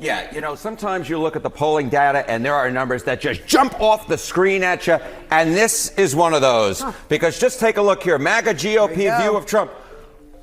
Yeah, you know, sometimes you look at the polling data and there are numbers that just jump off the screen at you, and this is one of those. Because just take a look here. MAGA GOP view of Trump.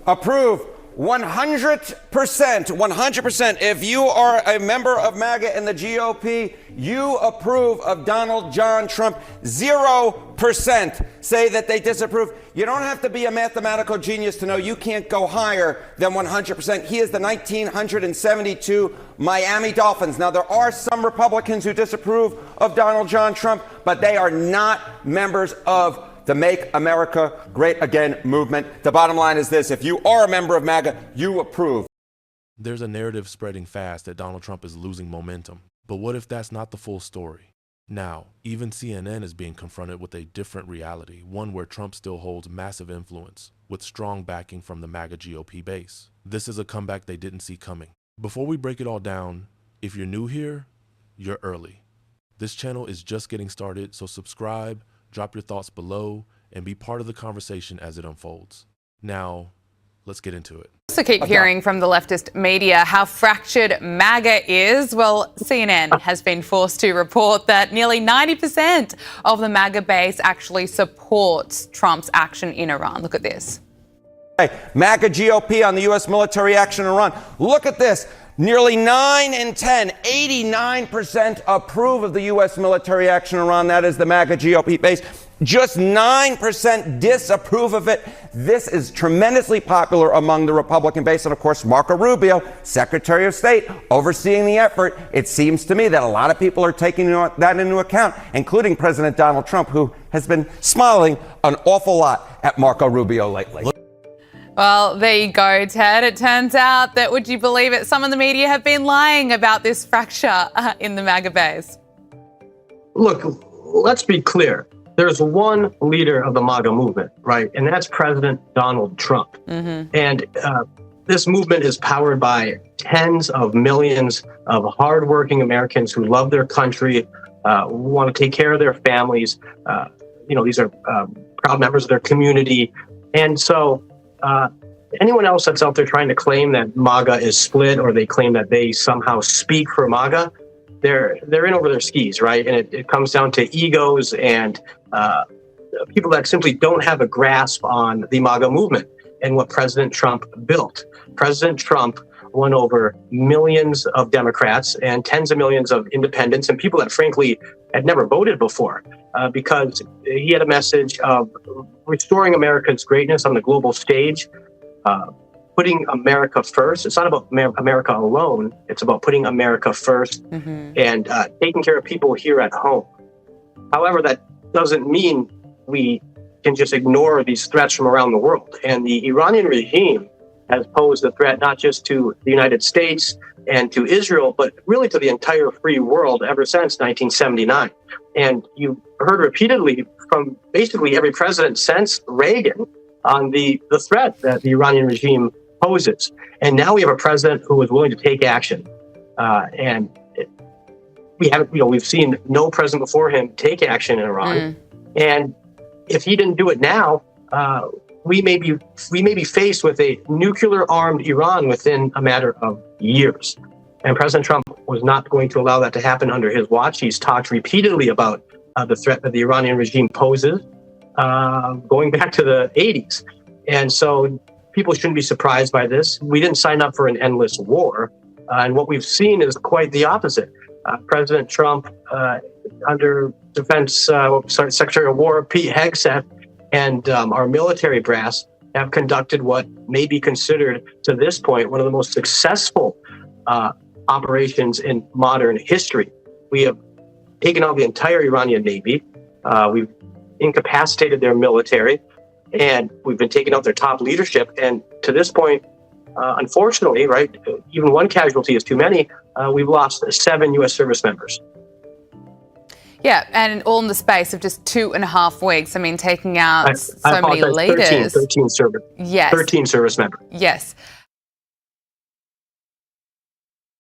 Approve 100%. 100%. If you are a member of MAGA in the GOP, you approve of Donald John Trump. 0% say that they disapprove. You don't have to be a mathematical genius to know you can't go higher than 100%. He is the 1972 Miami Dolphins. Now, there are some Republicans who disapprove of Donald John Trump, but they are not members of the Make America Great Again movement. The bottom line is this: if you are a member of MAGA, you approve. There's a narrative spreading fast that Donald Trump is losing momentum. But what if that's not the full story? Now, even CNN is being confronted with a different reality, one where Trump still holds massive influence, with strong backing from the MAGA GOP base. This is a comeback they didn't see coming. Before we break it all down, if you're new here, you're early. This channel is just getting started, so subscribe, drop your thoughts below, and be part of the conversation as it unfolds. Now, let's get into it. Also keep hearing from the leftist media how fractured MAGA is. Well, CNN has been forced to report that nearly 90% of the MAGA base actually supports Trump's action in Iran. Look at this. MAGA GOP on the U.S. military action in Iran. Look at this. Nearly 9 in 10, 89% approve of the U.S. military action in Iran. That is the MAGA GOP base. Just 9% disapprove of it. This is tremendously popular among the Republican base. And of course, Marco Rubio, Secretary of State, overseeing the effort. It seems to me that a lot of people are taking that into account, including President Donald Trump, who has been smiling an awful lot at Marco Rubio lately. Well, there you go, Ted. It turns out that, would you believe it, some of the media have been lying about this fracture in the MAGA base. Look, let's be clear. There's one leader of the MAGA movement, right? And that's President Donald Trump. And this movement is powered by tens of millions of hardworking Americans who love their country, who want to take care of their families. These are proud members of their community. And so anyone else that's out there trying to claim that MAGA is split, or they claim that they somehow speak for MAGA, they're in over their skis, right? And it comes down to egos and people that simply don't have a grasp on the MAGA movement and what President Trump built. President Trump won over millions of Democrats and tens of millions of independents and people that frankly had never voted before, because he had a message of restoring America's greatness on the global stage, putting America first. It's not about America alone. It's about putting America first and taking care of people here at home. However, that doesn't mean we can just ignore these threats from around the world. And the Iranian regime has posed a threat not just to the United States and to Israel, but really to the entire free world ever since 1979. And you've heard repeatedly from basically every president since Reagan on the threat that the Iranian regime poses. And now we have a president who is willing to take action. We've seen no president before him take action in Iran. And if he didn't do it now, we may be faced with a nuclear-armed Iran within a matter of years. And President Trump was not going to allow that to happen under his watch. He's talked repeatedly about the threat that the Iranian regime poses, going back to the 80s. And so people shouldn't be surprised by this. We didn't sign up for an endless war. And what we've seen is quite the opposite. President Trump, under Secretary of War Pete Hegseth, and our military brass have conducted what may be considered, to this point, one of the most successful operations in modern history. We have taken out the entire Iranian Navy. We've incapacitated their military, and we've been taking out their top leadership. And to this point, unfortunately, right, even one casualty is too many. We've lost 7 U.S. service members. Yeah, and all in the space of just 2.5 weeks. I mean, taking out so many leaders. 13 service. Yes. 13 service members. Yes.